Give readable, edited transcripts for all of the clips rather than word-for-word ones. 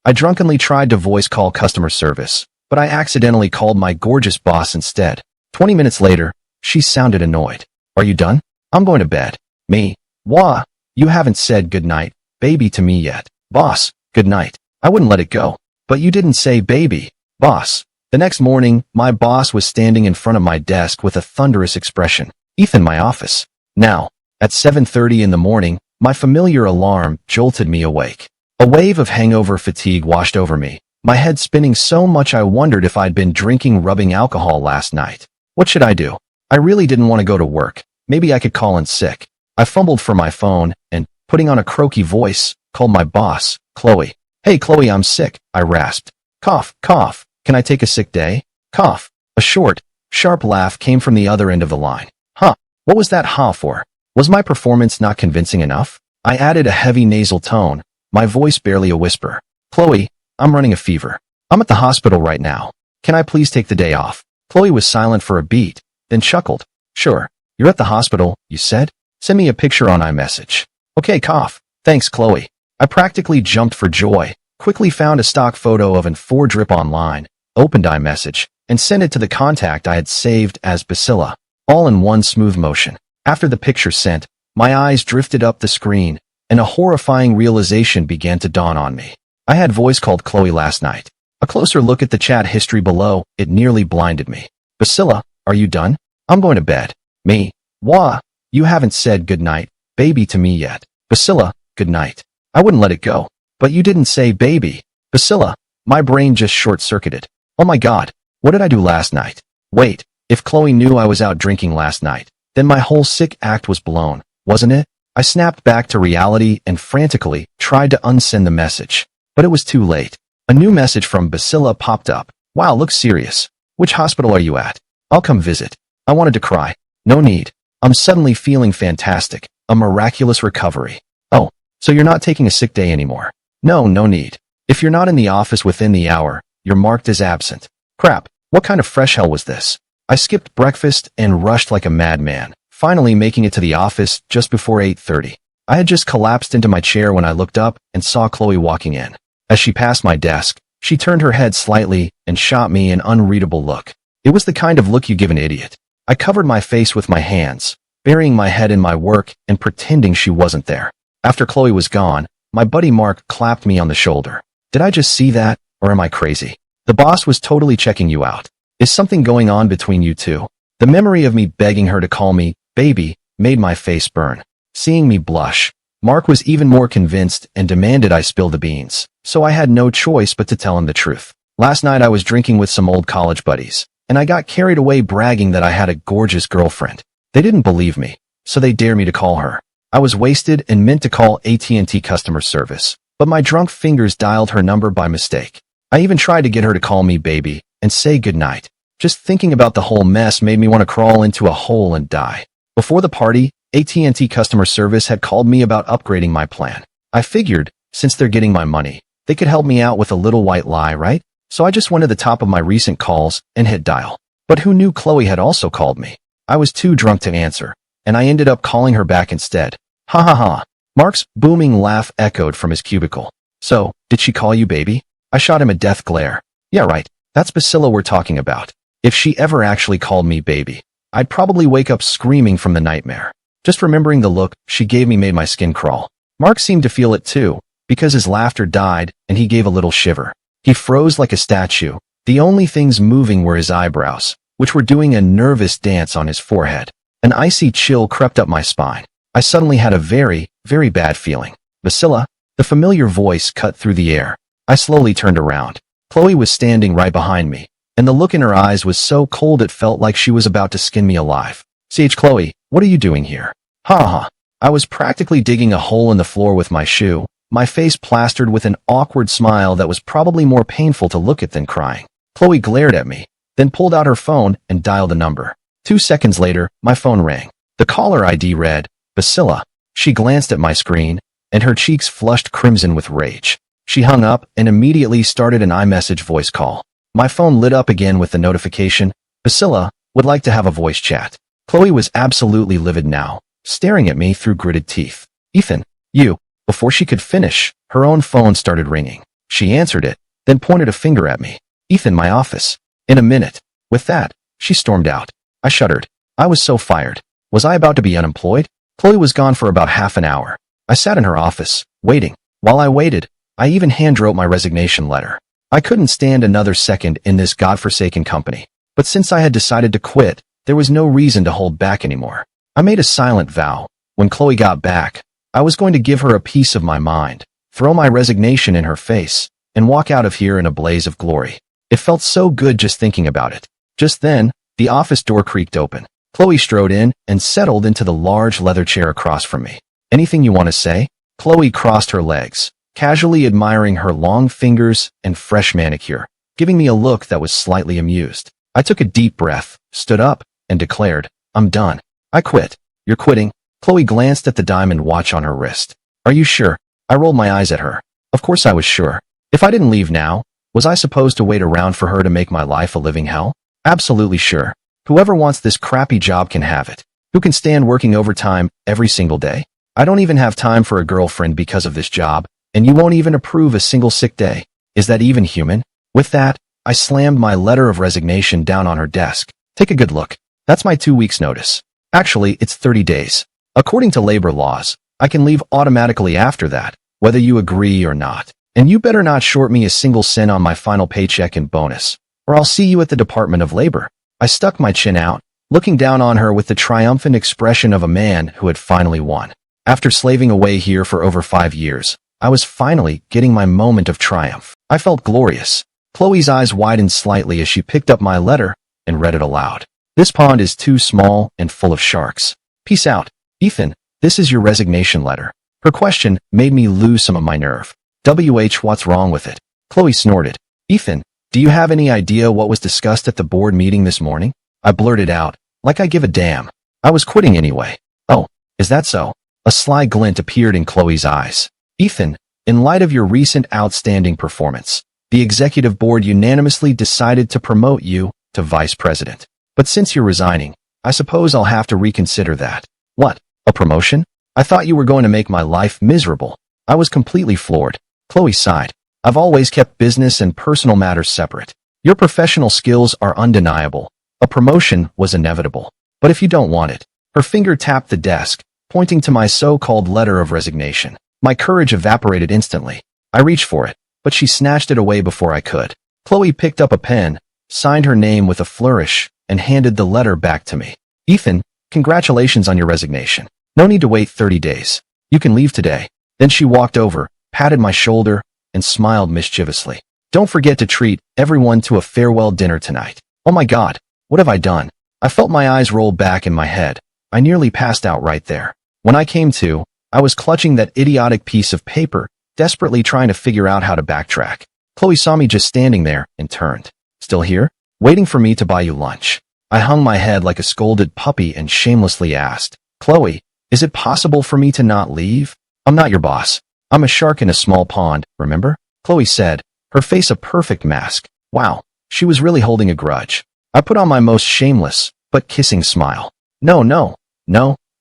I drunkenly tried to voice call customer service, but I accidentally called my gorgeous boss instead. 20 minutes later, she sounded annoyed. Are you done? I'm going to bed. Me. Wah. You haven't said goodnight, baby to me yet. Boss, good night. I wouldn't let it go. But you didn't say baby. Boss. The next morning, my boss was standing in front of my desk with a thunderous expression. Ethan, my office. Now. At 7:30 in the morning, my familiar alarm jolted me awake. A wave of hangover fatigue washed over me, my head spinning so much I wondered if I'd been drinking rubbing alcohol last night. What should I do? I really didn't want to go to work. Maybe I could call in sick. I fumbled for my phone and, putting on a croaky voice, called my boss, Chloe. Hey Chloe, I'm sick, I rasped. Cough, cough. Can I take a sick day? Cough. A short, sharp laugh came from the other end of the line. Huh. What was that huh for? Was my performance not convincing enough? I added a heavy nasal tone, my voice barely a whisper. Chloe, I'm running a fever. I'm at the hospital right now. Can I please take the day off? Chloe was silent for a beat, then chuckled. Sure. You're at the hospital, you said? Send me a picture on iMessage. Okay, cough. Thanks, Chloe. I practically jumped for joy, quickly found a stock photo of an 4-drip online, opened iMessage, and sent it to the contact I had saved as Basila, all in one smooth motion. After the picture sent, my eyes drifted up the screen, and a horrifying realization began to dawn on me. I had voice called Chloe last night. A closer look at the chat history below, it nearly blinded me. Basila, are you done? I'm going to bed. Me. Wah. You haven't said goodnight, baby to me yet. Basila, good night. I wouldn't let it go. But you didn't say baby. Basila, my brain just short-circuited. Oh my god, what did I do last night? Wait, if Chloe knew I was out drinking last night, then my whole sick act was blown, wasn't it? I snapped back to reality and frantically tried to unsend the message. But it was too late. A new message from Basila popped up. Wow, looks serious. Which hospital are you at? I'll come visit. I wanted to cry. No need. I'm suddenly feeling fantastic. A miraculous recovery. Oh, so you're not taking a sick day anymore? No, no need. If you're not in the office within the hour, you're marked as absent. Crap, what kind of fresh hell was this? I skipped breakfast and rushed like a madman, finally making it to the office just before 8:30. I had just collapsed into my chair when I looked up and saw Chloe walking in. As she passed my desk, she turned her head slightly and shot me an unreadable look. It was the kind of look you give an idiot. I covered my face with my hands, burying my head in my work and pretending she wasn't there. After Chloe was gone, my buddy Mark clapped me on the shoulder. Did I just see that, or am I crazy? The boss was totally checking you out. Is something going on between you two? The memory of me begging her to call me baby made my face burn. Seeing me blush, Mark was even more convinced and demanded I spill the beans, so I had no choice but to tell him the truth. Last night I was drinking with some old college buddies, and I got carried away bragging that I had a gorgeous girlfriend. They didn't believe me, so they dared me to call her. I was wasted and meant to call AT&T customer service, but my drunk fingers dialed her number by mistake. I even tried to get her to call me baby and say goodnight. Just thinking about the whole mess made me want to crawl into a hole and die. Before the party, AT&T customer service had called me about upgrading my plan. I figured, since they're getting my money, they could help me out with a little white lie, right? So I just went to the top of my recent calls and hit dial. But who knew Chloe had also called me? I was too drunk to answer, and I ended up calling her back instead. Ha ha ha. Mark's booming laugh echoed from his cubicle. So, did she call you baby? I shot him a death glare. Yeah, right. That's Basila we're talking about. If she ever actually called me baby, I'd probably wake up screaming from the nightmare. Just remembering the look she gave me made my skin crawl. Mark seemed to feel it too, because his laughter died and he gave a little shiver. He froze like a statue. The only things moving were his eyebrows, which were doing a nervous dance on his forehead. An icy chill crept up my spine. I suddenly had a very, very bad feeling. Basila, the familiar voice cut through the air. I slowly turned around. Chloe was standing right behind me, and the look in her eyes was so cold it felt like she was about to skin me alive. Chloe, what are you doing here? Ha ha. I was practically digging a hole in the floor with my shoe, my face plastered with an awkward smile that was probably more painful to look at than crying. Chloe glared at me, then pulled out her phone and dialed a number. 2 seconds later, my phone rang. The caller ID read, Basila. She glanced at my screen, and her cheeks flushed crimson with rage. She hung up and immediately started an iMessage voice call. My phone lit up again with the notification, Basila would like to have a voice chat. Chloe was absolutely livid now, staring at me through gritted teeth. Ethan, you. Before she could finish, her own phone started ringing. She answered it, then pointed a finger at me. Ethan, my office. In a minute. With that, she stormed out. I shuddered. I was so fired. Was I about to be unemployed? Chloe was gone for about half an hour. I sat in her office, waiting. While I waited, I even hand-wrote my resignation letter. I couldn't stand another second in this godforsaken company. But since I had decided to quit, there was no reason to hold back anymore. I made a silent vow. When Chloe got back, I was going to give her a piece of my mind, throw my resignation in her face, and walk out of here in a blaze of glory. It felt so good just thinking about it. Just then, the office door creaked open. Chloe strode in and settled into the large leather chair across from me. Anything you want to say? Chloe crossed her legs, casually admiring her long fingers and fresh manicure, giving me a look that was slightly amused. I took a deep breath, stood up, and declared, I'm done. I quit. You're quitting? Chloe glanced at the diamond watch on her wrist. Are you sure? I rolled my eyes at her. Of course I was sure. If I didn't leave now, was I supposed to wait around for her to make my life a living hell? Absolutely sure. Whoever wants this crappy job can have it. Who can stand working overtime every single day? I don't even have time for a girlfriend because of this job, and you won't even approve a single sick day. Is that even human? With that, I slammed my letter of resignation down on her desk. Take a good look. That's my 2 weeks notice. Actually, it's 30 days. According to labor laws, I can leave automatically after that, whether you agree or not. And you better not short me a single cent on my final paycheck and bonus, or I'll see you at the Department of Labor. I stuck my chin out, looking down on her with the triumphant expression of a man who had finally won. After slaving away here for over 5 years, I was finally getting my moment of triumph. I felt glorious. Chloe's eyes widened slightly as she picked up my letter and read it aloud. This pond is too small and full of sharks. Peace out. Ethan, this is your resignation letter. Her question made me lose some of my nerve. What's wrong with it? Chloe snorted. Ethan, do you have any idea what was discussed at the board meeting this morning? I blurted out, like I give a damn. I was quitting anyway. Oh, is that so? A sly glint appeared in Chloe's eyes. Ethan, in light of your recent outstanding performance, the executive board unanimously decided to promote you to vice president. But since you're resigning, I suppose I'll have to reconsider that. What? A promotion? I thought you were going to make my life miserable. I was completely floored. Chloe sighed. I've always kept business and personal matters separate. Your professional skills are undeniable. A promotion was inevitable. But if you don't want it, her finger tapped the desk, pointing to my so-called letter of resignation. My courage evaporated instantly. I reached for it, but she snatched it away before I could. Chloe picked up a pen, signed her name with a flourish, and handed the letter back to me. Ethan, congratulations on your resignation. No need to wait 30 days. You can leave today. Then she walked over, patted my shoulder, and smiled mischievously. Don't forget to treat everyone to a farewell dinner tonight. Oh my God, what have I done? I felt my eyes roll back in my head. I nearly passed out right there. When I came to, I was clutching that idiotic piece of paper, desperately trying to figure out how to backtrack. Chloe saw me just standing there and turned. Still here? Waiting for me to buy you lunch. I hung my head like a scolded puppy and shamelessly asked, Chloe, is it possible for me to not leave? I'm not your boss. I'm a shark in a small pond, remember? Chloe said, her face a perfect mask. Wow, she was really holding a grudge. I put on my most shameless, but kissing smile. No.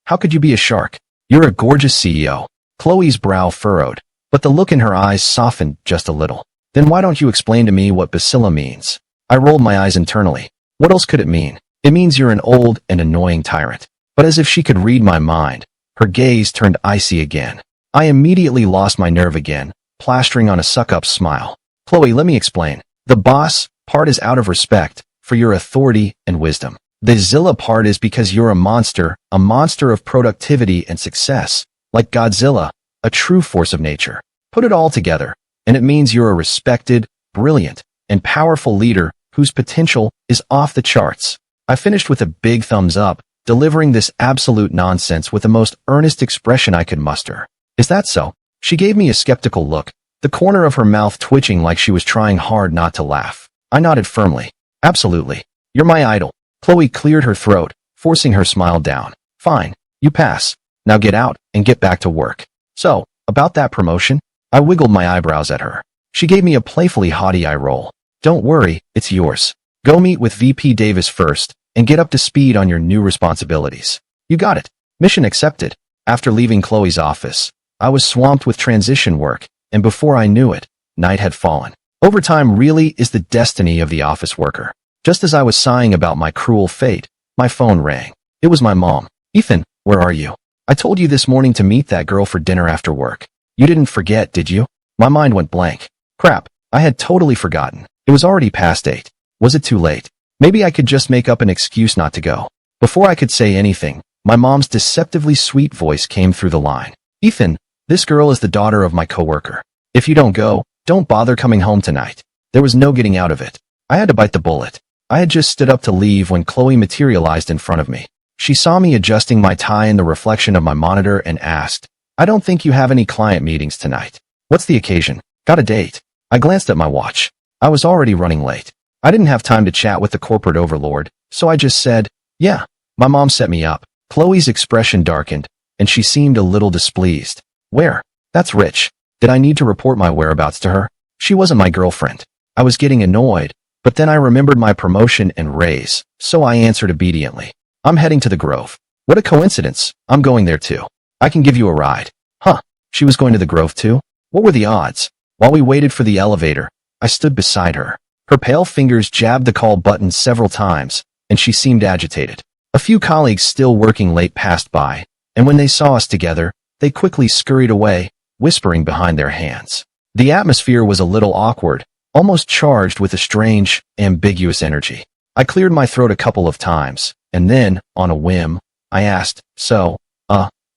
How could you be a shark? You're a gorgeous CEO. Chloe's brow furrowed, but the look in her eyes softened just a little. Then why don't you explain to me what bacilla means? I rolled my eyes internally. What else could it mean? It means you're an old and annoying tyrant. But as if she could read my mind, her gaze turned icy again. I immediately lost my nerve again, plastering on a suck-up smile. Chloe, let me explain. The boss part is out of respect for your authority and wisdom. The Zilla part is because you're a monster of productivity and success, like Godzilla, a true force of nature. Put it all together, and it means you're a respected, brilliant, and powerful leader whose potential is off the charts. I finished with a big thumbs up, delivering this absolute nonsense with the most earnest expression I could muster. Is that so? She gave me a skeptical look, the corner of her mouth twitching like she was trying hard not to laugh. I nodded firmly. Absolutely. You're my idol. Chloe cleared her throat, forcing her smile down. Fine. You pass. Now get out and get back to work. So, about that promotion? I wiggled my eyebrows at her. She gave me a playfully haughty eye roll. Don't worry, it's yours. Go meet with VP Davis first and get up to speed on your new responsibilities. You got it. Mission accepted. After leaving Chloe's office, I was swamped with transition work, and before I knew it, Night had fallen. Overtime really is the destiny of the office worker. Just as I was sighing about my cruel fate, my phone rang. It was my mom. Ethan, where are you? I told you this morning to meet that girl for dinner after work. You didn't forget, did you? My mind went blank. Crap, I had totally forgotten. It was already past 8. Was it too late? Maybe I could just make up an excuse not to go. Before I could say anything, my mom's deceptively sweet voice came through the line. Ethan, this girl is the daughter of my coworker. If you don't go, don't bother coming home tonight. There was no getting out of it. I had to bite the bullet. I had just stood up to leave when Chloe materialized in front of me. She saw me adjusting my tie in the reflection of my monitor and asked, I don't think you have any client meetings tonight. What's the occasion? Got a date? I glanced at my watch. I was already running late. I didn't have time to chat with the corporate overlord, so I just said, yeah. My mom set me up. Chloe's expression darkened, and she seemed a little displeased. Where? That's rich. Did I need to report my whereabouts to her? She wasn't my girlfriend. I was getting annoyed, but then I remembered my promotion and raise, so I answered obediently. I'm heading to the Grove. What a coincidence. I'm going there too. I can give you a ride. Huh. She was going to the Grove too? What were the odds? While we waited for the elevator, I stood beside her. Her pale fingers jabbed the call button several times, and she seemed agitated. A few colleagues still working late passed by, and when they saw us together, they quickly scurried away, whispering behind their hands. The atmosphere was a little awkward, almost charged with a strange, ambiguous energy. I cleared my throat a couple of times, and then, on a whim, I asked, so,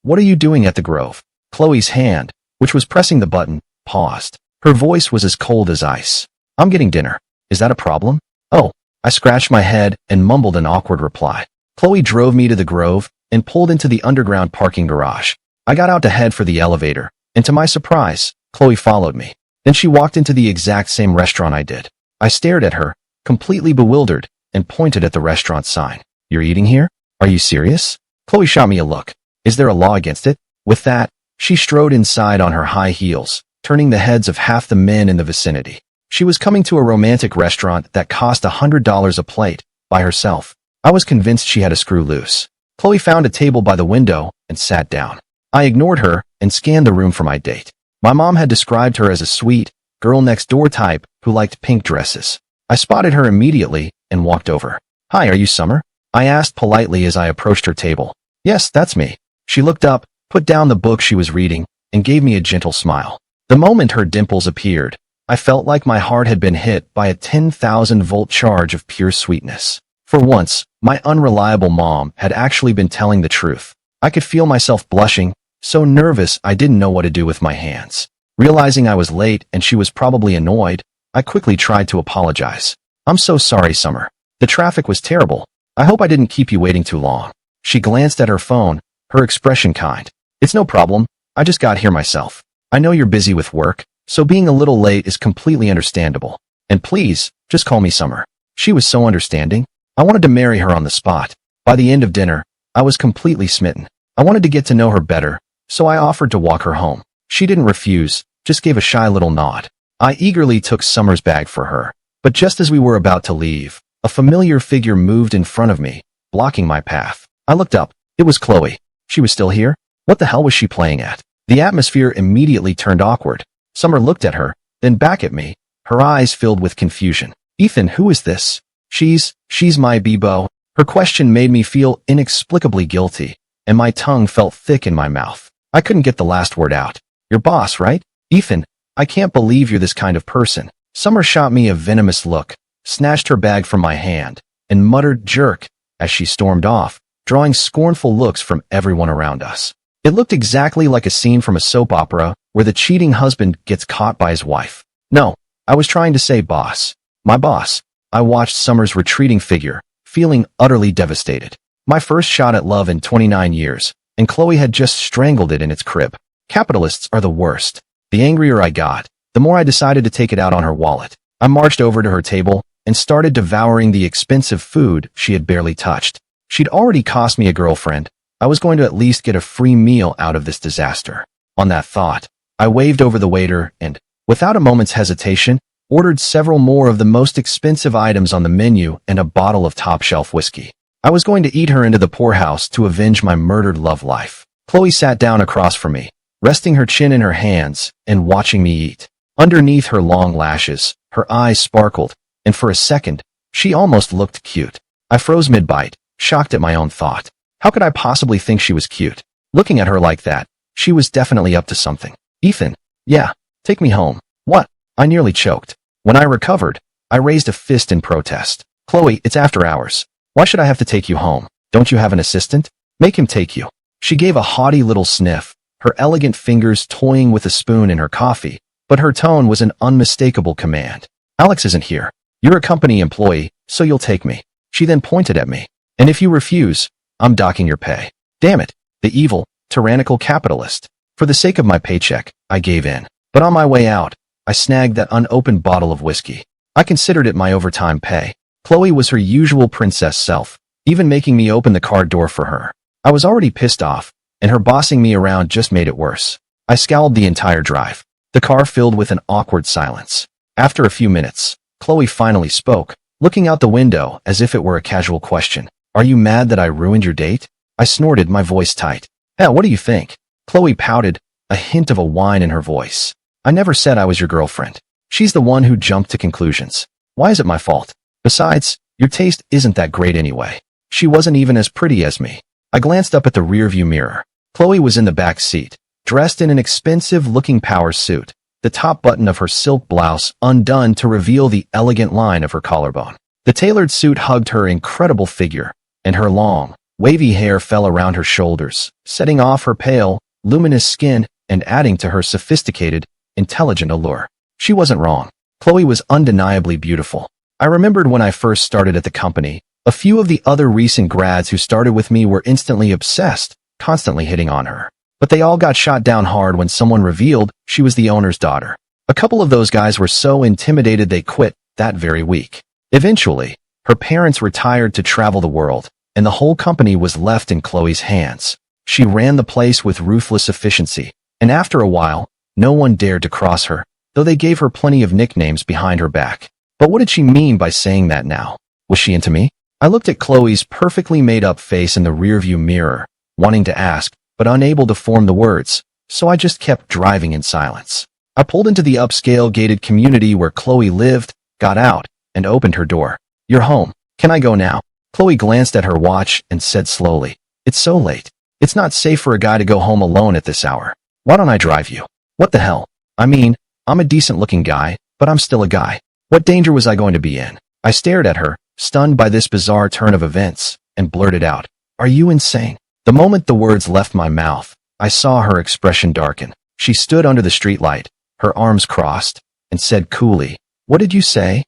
what are you doing at the Grove? Chloe's hand, which was pressing the button, paused. Her voice was as cold as ice. I'm getting dinner. Is that a problem? Oh, I scratched my head and mumbled an awkward reply. Chloe drove me to the Grove and pulled into the underground parking garage. I got out to head for the elevator, and to my surprise, Chloe followed me. Then she walked into the exact same restaurant I did. I stared at her, completely bewildered, and pointed at the restaurant sign. You're eating here? Are you serious? Chloe shot me a look. Is there a law against it? With that, she strode inside on her high heels, turning the heads of half the men in the vicinity. She was coming to a romantic restaurant that cost $100 a plate, by herself. I was convinced she had a screw loose. Chloe found a table by the window and sat down. I ignored her and scanned the room for my date. My mom had described her as a sweet, girl-next-door type who liked pink dresses. I spotted her immediately and walked over. Hi, are you Summer? I asked politely as I approached her table. Yes, that's me. She looked up, put down the book she was reading, and gave me a gentle smile. The moment her dimples appeared, I felt like my heart had been hit by a 10,000-volt charge of pure sweetness. For once, my unreliable mom had actually been telling the truth. I could feel myself blushing, so nervous I didn't know what to do with my hands. Realizing I was late and she was probably annoyed, I quickly tried to apologize. I'm so sorry, Summer. The traffic was terrible. I hope I didn't keep you waiting too long. She glanced at her phone, her expression kind. It's no problem. I just got here myself. I know you're busy with work, so being a little late is completely understandable. And please, just call me Summer. She was so understanding. I wanted to marry her on the spot. By the end of dinner, I was completely smitten. I wanted to get to know her better, so I offered to walk her home. She didn't refuse, just gave a shy little nod. I eagerly took Summer's bag for her, but just as we were about to leave, a familiar figure moved in front of me, blocking my path. I looked up. It was Chloe. She was still here? What the hell was she playing at? The atmosphere immediately turned awkward. Summer looked at her, then back at me, her eyes filled with confusion. Ethan, who is this? She's my Bebo. Her question made me feel inexplicably guilty, and my tongue felt thick in my mouth. I couldn't get the last word out. Your boss, right? Ethan, I can't believe you're this kind of person. Summer shot me a venomous look, snatched her bag from my hand, and muttered jerk as she stormed off, drawing scornful looks from everyone around us. It looked exactly like a scene from a soap opera where the cheating husband gets caught by his wife. No, I was trying to say boss. My boss. I watched Summer's retreating figure, feeling utterly devastated. My first shot at love in 29 years, and Chloe had just strangled it in its crib. Capitalists are the worst. The angrier I got, the more I decided to take it out on her wallet. I marched over to her table and started devouring the expensive food she had barely touched. She'd already cost me a girlfriend. I was going to at least get a free meal out of this disaster. On that thought, I waved over the waiter and, without a moment's hesitation, ordered several more of the most expensive items on the menu and a bottle of top-shelf whiskey. I was going to eat her into the poorhouse to avenge my murdered love life. Chloe sat down across from me, resting her chin in her hands and watching me eat. Underneath her long lashes, her eyes sparkled, and for a second, she almost looked cute. I froze mid-bite, shocked at my own thought. How could I possibly think she was cute? Looking at her like that, she was definitely up to something. Ethan, yeah, take me home. What? I nearly choked. When I recovered, I raised a fist in protest. Chloe, it's after hours. Why should I have to take you home? Don't you have an assistant? Make him take you. She gave a haughty little sniff, her elegant fingers toying with a spoon in her coffee, but her tone was an unmistakable command. Alex isn't here. You're a company employee, so you'll take me. She then pointed at me. And if you refuse, I'm docking your pay. Damn it, the evil, tyrannical capitalist. For the sake of my paycheck, I gave in. But on my way out, I snagged that unopened bottle of whiskey. I considered it my overtime pay. Chloe was her usual princess self, even making me open the car door for her. I was already pissed off, and her bossing me around just made it worse. I scowled the entire drive. The car filled with an awkward silence. After a few minutes, Chloe finally spoke, looking out the window as if it were a casual question. Are you mad that I ruined your date? I snorted, my voice tight. Hell, what do you think? Chloe pouted, a hint of a whine in her voice. I never said I was your girlfriend. She's the one who jumped to conclusions. Why is it my fault? Besides, your taste isn't that great anyway. She wasn't even as pretty as me. I glanced up at the rearview mirror. Chloe was in the back seat, dressed in an expensive-looking power suit, the top button of her silk blouse undone to reveal the elegant line of her collarbone. The tailored suit hugged her incredible figure, and her long, wavy hair fell around her shoulders, setting off her pale, luminous skin and adding to her sophisticated, intelligent allure. She wasn't wrong. Chloe was undeniably beautiful. I remembered when I first started at the company, a few of the other recent grads who started with me were instantly obsessed, constantly hitting on her. But they all got shot down hard when someone revealed she was the owner's daughter. A couple of those guys were so intimidated they quit that very week. Eventually, her parents retired to travel the world, and the whole company was left in Chloe's hands. She ran the place with ruthless efficiency, and after a while, no one dared to cross her, though they gave her plenty of nicknames behind her back. But what did she mean by saying that now? Was she into me? I looked at Chloe's perfectly made-up face in the rearview mirror, wanting to ask, but unable to form the words, so I just kept driving in silence. I pulled into the upscale gated community where Chloe lived, got out, and opened her door. You're home. Can I go now? Chloe glanced at her watch and said slowly, It's so late. It's not safe for a guy to go home alone at this hour. Why don't I drive you? What the hell? I mean, I'm a decent-looking guy, but I'm still a guy. What danger was I going to be in? I stared at her, stunned by this bizarre turn of events, and blurted out, Are you insane? The moment the words left my mouth, I saw her expression darken. She stood under the streetlight, her arms crossed, and said coolly, What did you say?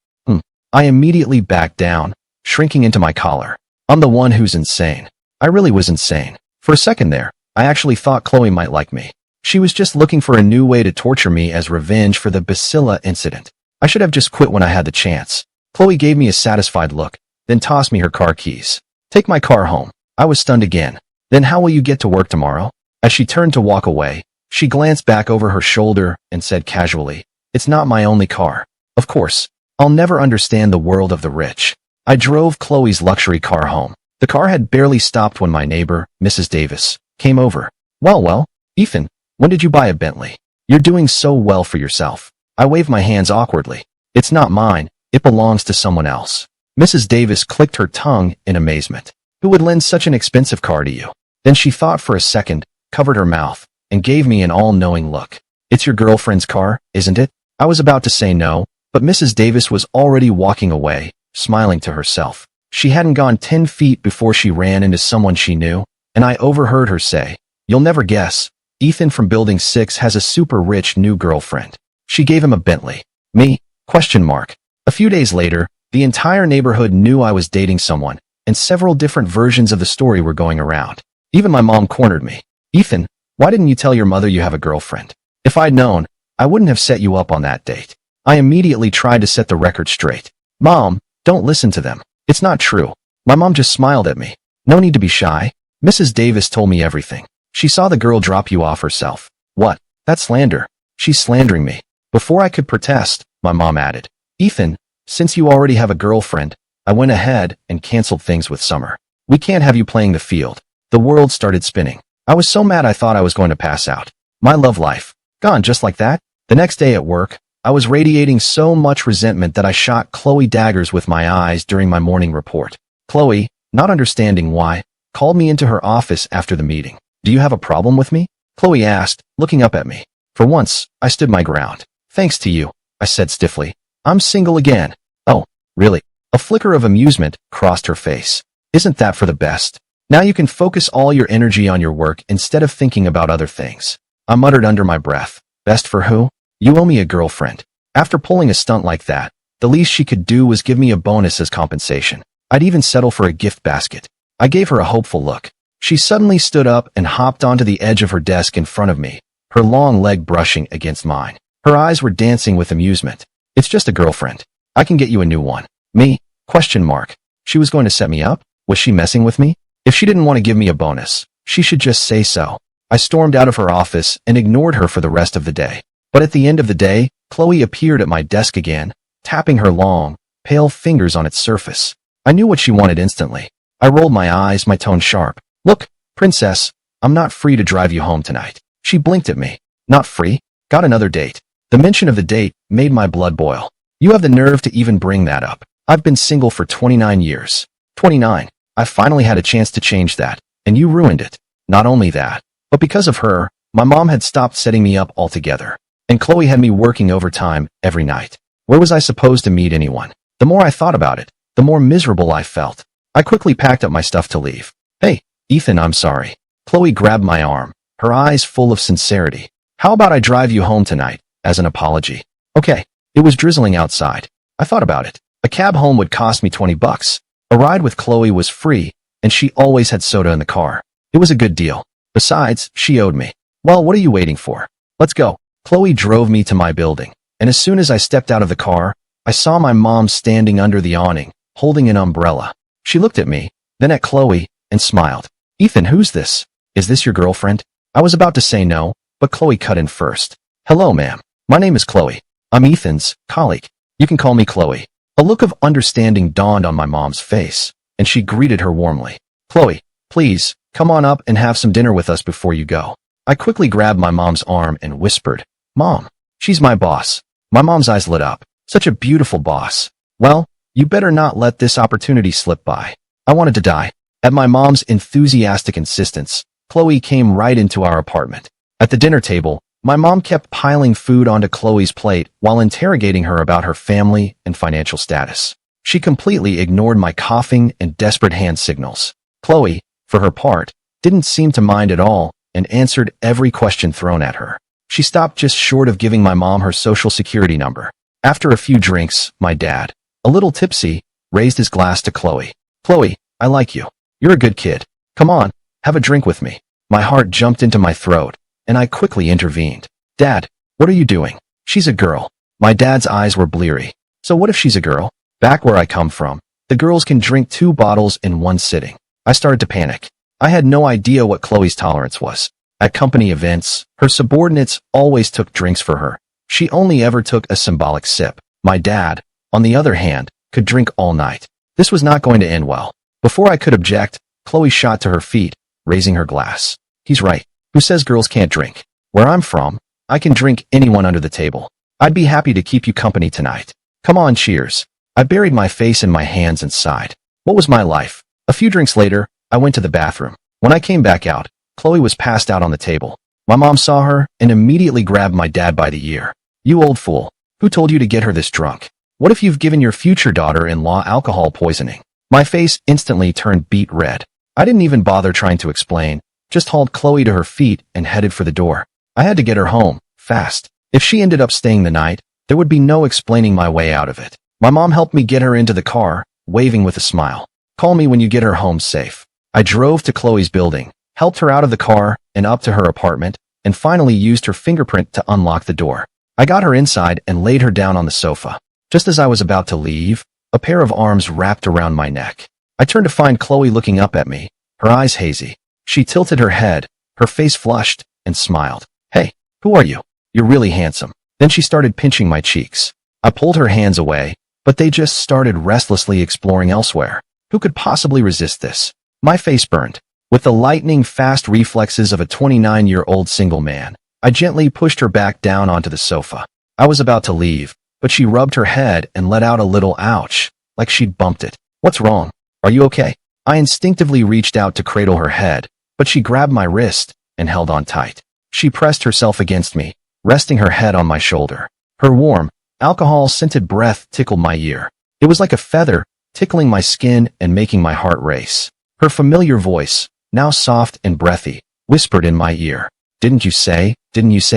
I immediately backed down, shrinking into my collar. I'm the one who's insane. I really was insane. For a second there, I actually thought Chloe might like me. She was just looking for a new way to torture me as revenge for the Bacilla incident. I should have just quit when I had the chance. Chloe gave me a satisfied look, then tossed me her car keys. Take my car home. I was stunned again. Then how will you get to work tomorrow? As she turned to walk away, she glanced back over her shoulder and said casually, It's not my only car. Of course, I'll never understand the world of the rich. I drove Chloe's luxury car home. The car had barely stopped when my neighbor, Mrs. Davis, came over. Well, Ethan, when did you buy a Bentley? You're doing so well for yourself. I waved my hands awkwardly. It's not mine. It belongs to someone else. Mrs. Davis clicked her tongue in amazement. Who would lend such an expensive car to you? Then she thought for a second, covered her mouth, and gave me an all-knowing look. It's your girlfriend's car, isn't it? I was about to say no, but Mrs. Davis was already walking away, smiling to herself. She hadn't gone 10 feet before she ran into someone she knew, and I overheard her say, You'll never guess, Ethan from Building 6 has a super rich new girlfriend. She gave him a Bentley. Me? Question mark. A few days later, the entire neighborhood knew I was dating someone, and several different versions of the story were going around. Even my mom cornered me. Ethan, why didn't you tell your mother you have a girlfriend? If I'd known, I wouldn't have set you up on that date. I immediately tried to set the record straight. Mom, don't listen to them. It's not true. My mom just smiled at me. No need to be shy. Mrs. Davis told me everything. She saw the girl drop you off herself. What? That's slander. She's slandering me. Before I could protest, my mom added, Ethan, since you already have a girlfriend, I went ahead and canceled things with Summer. We can't have you playing the field. The world started spinning. I was so mad I thought I was going to pass out. My love life. Gone just like that? The next day at work, I was radiating so much resentment that I shot Chloe daggers with my eyes during my morning report. Chloe, not understanding why, called me into her office after the meeting. "Do you have a problem with me?" Chloe asked, looking up at me. For once, I stood my ground. "Thanks to you," I said stiffly. "I'm single again." "Oh, really?" A flicker of amusement crossed her face. "Isn't that for the best? Now you can focus all your energy on your work instead of thinking about other things." I muttered under my breath. "Best for who? You owe me a girlfriend." After pulling a stunt like that, the least she could do was give me a bonus as compensation. I'd even settle for a gift basket. I gave her a hopeful look. She suddenly stood up and hopped onto the edge of her desk in front of me, her long leg brushing against mine. Her eyes were dancing with amusement. "It's just a girlfriend. I can get you a new one." "Me? Question mark. She was going to set me up? Was she messing with me? If she didn't want to give me a bonus, she should just say so." I stormed out of her office and ignored her for the rest of the day. But at the end of the day, Chloe appeared at my desk again, tapping her long, pale fingers on its surface. I knew what she wanted instantly. I rolled my eyes, my tone sharp. "Look, princess, I'm not free to drive you home tonight." She blinked at me. "Not free? Got another date." The mention of the date made my blood boil. "You have the nerve to even bring that up. I've been single for 29 years. 29. I finally had a chance to change that, and you ruined it. Not only that, but because of her, my mom had stopped setting me up altogether. And Chloe had me working overtime every night. Where was I supposed to meet anyone?" The more I thought about it, the more miserable I felt. I quickly packed up my stuff to leave. "Hey, Ethan, I'm sorry." Chloe grabbed my arm, her eyes full of sincerity. "How about I drive you home tonight, as an apology?" "Okay." It was drizzling outside. I thought about it. A cab home would cost me $20. A ride with Chloe was free, and she always had soda in the car. It was a good deal. Besides, she owed me. "Well, what are you waiting for? Let's go." Chloe drove me to my building, and as soon as I stepped out of the car, I saw my mom standing under the awning, holding an umbrella. She looked at me, then at Chloe, and smiled. "Ethan, who's this? Is this your girlfriend?" I was about to say no, but Chloe cut in first. "Hello, ma'am. My name is Chloe. I'm Ethan's colleague. You can call me Chloe." A look of understanding dawned on my mom's face, and she greeted her warmly. "Chloe, please, come on up and have some dinner with us before you go." I quickly grabbed my mom's arm and whispered, "Mom, she's my boss." My mom's eyes lit up. "Such a beautiful boss. Well, you better not let this opportunity slip by." I wanted to die. At my mom's enthusiastic insistence, Chloe came right into our apartment. At the dinner table, my mom kept piling food onto Chloe's plate while interrogating her about her family and financial status. She completely ignored my coughing and desperate hand signals. Chloe, for her part, didn't seem to mind at all and answered every question thrown at her. She stopped just short of giving my mom her social security number. After a few drinks, my dad, a little tipsy, raised his glass to Chloe. "Chloe, I like you. You're a good kid. Come on, have a drink with me." My heart jumped into my throat, and I quickly intervened. "Dad, what are you doing? She's a girl." My dad's eyes were bleary. "So what if she's a girl? Back where I come from, the girls can drink 2 bottles in one sitting." I started to panic. I had no idea what Chloe's tolerance was. At company events, her subordinates always took drinks for her. She only ever took a symbolic sip. My dad, on the other hand, could drink all night. This was not going to end well. Before I could object, Chloe shot to her feet, raising her glass. "He's right. Who says girls can't drink? Where I'm from, I can drink anyone under the table. I'd be happy to keep you company tonight. Come on, cheers." I buried my face in my hands and sighed. What was my life? A few drinks later, I went to the bathroom. When I came back out, Chloe was passed out on the table. My mom saw her and immediately grabbed my dad by the ear. "You old fool. Who told you to get her this drunk? What if you've given your future daughter-in-law alcohol poisoning?" My face instantly turned beet red. I didn't even bother trying to explain, just hauled Chloe to her feet and headed for the door. I had to get her home, fast. If she ended up staying the night, there would be no explaining my way out of it. My mom helped me get her into the car, waving with a smile. "Call me when you get her home safe." I drove to Chloe's building, helped her out of the car and up to her apartment, and finally used her fingerprint to unlock the door. I got her inside and laid her down on the sofa. Just as I was about to leave, a pair of arms wrapped around my neck. I turned to find Chloe looking up at me, her eyes hazy. She tilted her head, her face flushed, and smiled. "Hey, who are you? You're really handsome." Then she started pinching my cheeks. I pulled her hands away, but they just started restlessly exploring elsewhere. Who could possibly resist this? My face burned. With the lightning-fast reflexes of a 29-year-old single man, I gently pushed her back down onto the sofa. I was about to leave, but she rubbed her head and let out a little ouch, like she'd bumped it. What's wrong? Are you okay? I instinctively reached out to cradle her head, but she grabbed my wrist and held on tight. She pressed herself against me, resting her head on my shoulder. Her warm, alcohol-scented breath tickled my ear. It was like a feather, tickling my skin and making my heart race. Her familiar voice, now soft and breathy, whispered in my ear. Didn't you say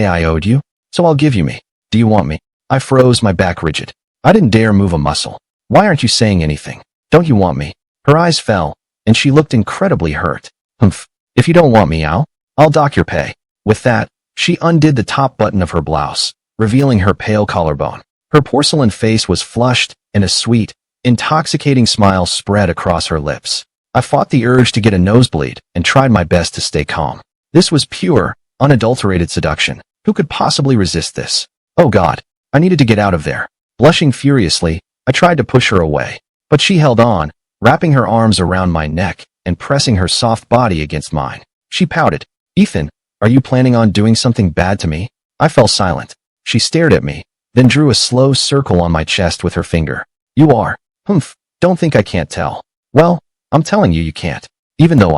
I owed you? So I'll give you me. Do you want me? I froze, my back rigid. I didn't dare move a muscle. Why aren't you saying anything? Don't you want me? Her eyes fell, and she looked incredibly hurt. Humph. If you don't want me, I'll dock your pay. With that, she undid the top button of her blouse, revealing her pale collarbone. Her porcelain face was flushed, and a sweet, intoxicating smile spread across her lips. I fought the urge to get a nosebleed and tried my best to stay calm. This was pure, unadulterated seduction. Who could possibly resist this? Oh God, I needed to get out of there. Blushing furiously, I tried to push her away, but she held on, wrapping her arms around my neck and pressing her soft body against mine. She pouted. Ethan, are you planning on doing something bad to me? I fell silent. She stared at me, then drew a slow circle on my chest with her finger. You are. Humph, don't think I can't tell. Well, I'm telling you can't. Even though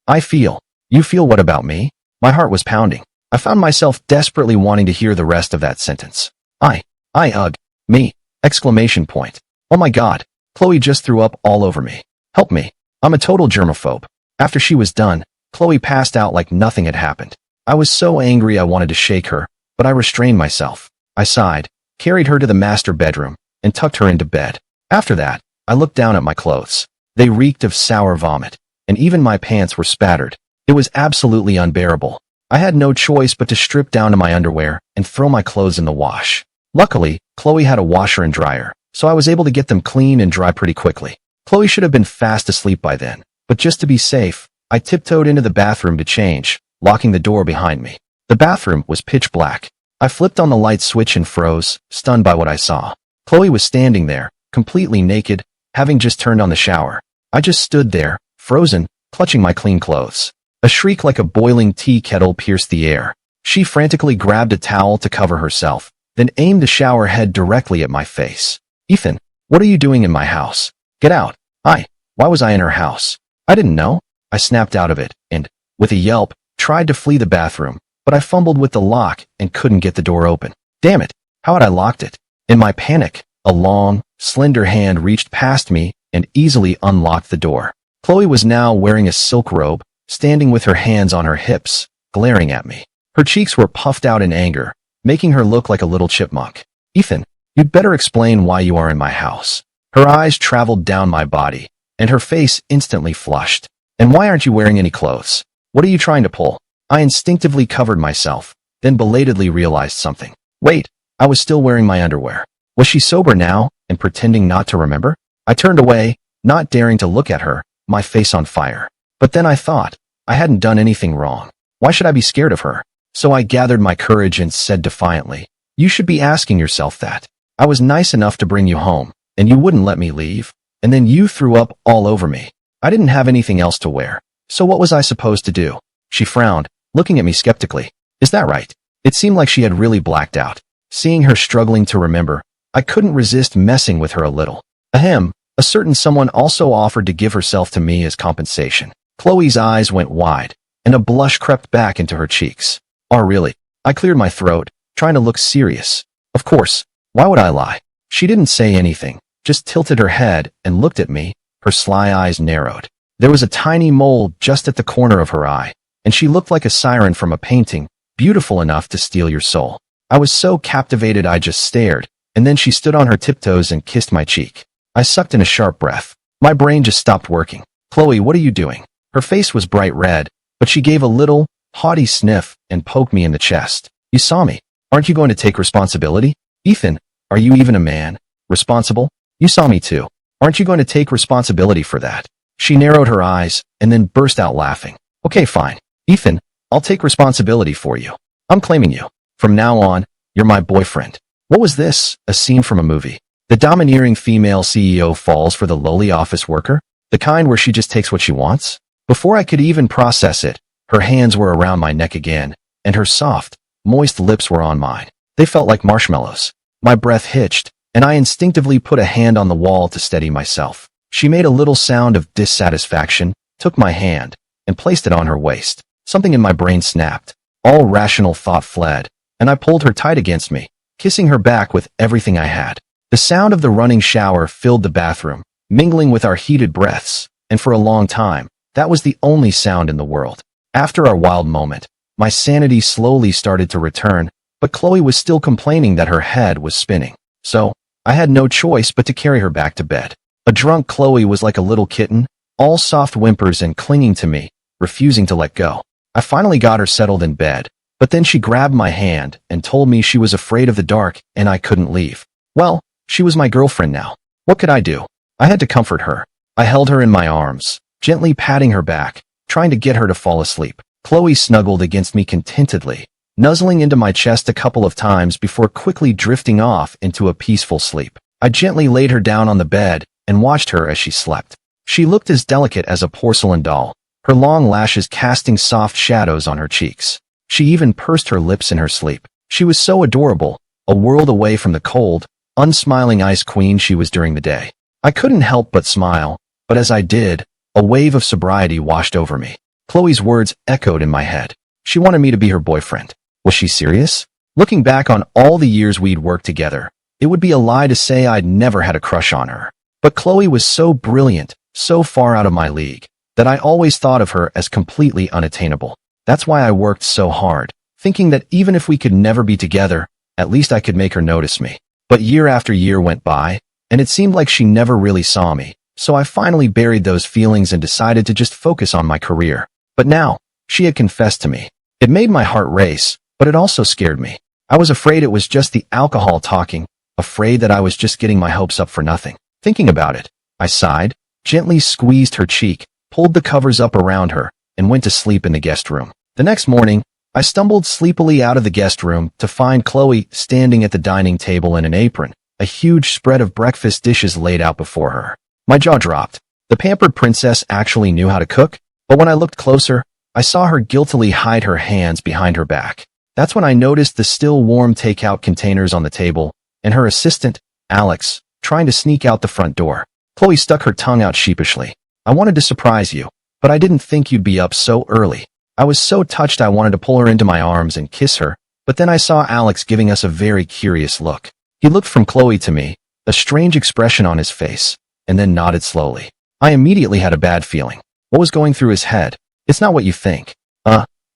I feel. You feel what about me? My heart was pounding. I found myself desperately wanting to hear the rest of that sentence. Me! Exclamation point. Oh my God, Chloe just threw up all over me. Help me. I'm a total germaphobe. After she was done, Chloe passed out like nothing had happened. I was so angry I wanted to shake her, but I restrained myself. I sighed, carried her to the master bedroom, and tucked her into bed. After that, I looked down at my clothes. They reeked of sour vomit, and even my pants were spattered. It was absolutely unbearable. I had no choice but to strip down to my underwear and throw my clothes in the wash. Luckily, Chloe had a washer and dryer, so I was able to get them clean and dry pretty quickly. Chloe should have been fast asleep by then, but just to be safe, I tiptoed into the bathroom to change, locking the door behind me. The bathroom was pitch black. I flipped on the light switch and froze, stunned by what I saw. Chloe was standing there, completely naked, having just turned on the shower. I just stood there, frozen, clutching my clean clothes. A shriek like a boiling tea kettle pierced the air. She frantically grabbed a towel to cover herself, then aimed the shower head directly at my face. Ethan, what are you doing in my house? Get out. Why was I in her house? I didn't know. I snapped out of it, and, with a yelp, tried to flee the bathroom, but I fumbled with the lock and couldn't get the door open. Damn it, how had I locked it? In my panic, a long, slender hand reached past me and easily unlocked the door. Chloe was now wearing a silk robe, standing with her hands on her hips, glaring at me. Her cheeks were puffed out in anger, making her look like a little chipmunk. Ethan, you'd better explain why you are in my house. Her eyes traveled down my body, and her face instantly flushed. And why aren't you wearing any clothes? What are you trying to pull? I instinctively covered myself, then belatedly realized something. Wait, I was still wearing my underwear. Was she sober now and pretending not to remember? I turned away, not daring to look at her, my face on fire. But then I thought, I hadn't done anything wrong. Why should I be scared of her? So I gathered my courage and said defiantly, you should be asking yourself that. I was nice enough to bring you home, and you wouldn't let me leave, and then you threw up all over me. I didn't have anything else to wear, so what was I supposed to do? She frowned, looking at me skeptically. Is that right? It seemed like she had really blacked out. Seeing her struggling to remember, I couldn't resist messing with her a little. Ahem, a certain someone also offered to give herself to me as compensation. Chloe's eyes went wide, and a blush crept back into her cheeks. Oh, really? I cleared my throat, trying to look serious. Of course, why would I lie? She didn't say anything, just tilted her head and looked at me, her sly eyes narrowed. There was a tiny mole just at the corner of her eye, and she looked like a siren from a painting, beautiful enough to steal your soul. I was so captivated I just stared, and then she stood on her tiptoes and kissed my cheek. I sucked in a sharp breath. My brain just stopped working. Chloe, what are you doing? Her face was bright red, but she gave a little, haughty sniff and poked me in the chest. You saw me. Aren't you going to take responsibility? Ethan, are you even a man? Responsible? You saw me too. Aren't you going to take responsibility for that? She narrowed her eyes and then burst out laughing. Okay, fine. Ethan, I'll take responsibility for you. I'm claiming you. From now on, you're my boyfriend. What was this? A scene from a movie. The domineering female CEO falls for the lowly office worker? The kind where she just takes what she wants? Before I could even process it, her hands were around my neck again, and her soft, moist lips were on mine. They felt like marshmallows. My breath hitched, and I instinctively put a hand on the wall to steady myself. She made a little sound of dissatisfaction, took my hand, and placed it on her waist. Something in my brain snapped. All rational thought fled, and I pulled her tight against me, kissing her back with everything I had. The sound of the running shower filled the bathroom, mingling with our heated breaths, and for a long time, that was the only sound in the world. After our wild moment, my sanity slowly started to return, but Chloe was still complaining that her head was spinning. So, I had no choice but to carry her back to bed. A drunk Chloe was like a little kitten, all soft whimpers and clinging to me, refusing to let go. I finally got her settled in bed, but then she grabbed my hand and told me she was afraid of the dark and I couldn't leave. Well, she was my girlfriend now. What could I do? I had to comfort her. I held her in my arms, gently patting her back, trying to get her to fall asleep. Chloe snuggled against me contentedly, nuzzling into my chest a couple of times before quickly drifting off into a peaceful sleep. I gently laid her down on the bed and watched her as she slept. She looked as delicate as a porcelain doll, her long lashes casting soft shadows on her cheeks. She even pursed her lips in her sleep. She was so adorable, a world away from the cold, unsmiling ice queen she was during the day. I couldn't help but smile, but as I did, a wave of sobriety washed over me. Chloe's words echoed in my head. She wanted me to be her boyfriend. Was she serious? Looking back on all the years we'd worked together, it would be a lie to say I'd never had a crush on her. But Chloe was so brilliant, so far out of my league, that I always thought of her as completely unattainable. That's why I worked so hard, thinking that even if we could never be together, at least I could make her notice me. But year after year went by, and it seemed like she never really saw me, so I finally buried those feelings and decided to just focus on my career. But now, she had confessed to me. It made my heart race, but it also scared me. I was afraid it was just the alcohol talking, afraid that I was just getting my hopes up for nothing. Thinking about it, I sighed, gently squeezed her cheek, pulled the covers up around her, and went to sleep in the guest room. The next morning, I stumbled sleepily out of the guest room to find Chloe standing at the dining table in an apron, a huge spread of breakfast dishes laid out before her. My jaw dropped. The pampered princess actually knew how to cook, but when I looked closer, I saw her guiltily hide her hands behind her back. That's when I noticed the still warm takeout containers on the table, and her assistant, Alex, trying to sneak out the front door. Chloe stuck her tongue out sheepishly. I wanted to surprise you, but I didn't think you'd be up so early. I was so touched I wanted to pull her into my arms and kiss her, but then I saw Alex giving us a very curious look. He looked from Chloe to me, a strange expression on his face, and then nodded slowly. I immediately had a bad feeling. What was going through his head? It's not what you think.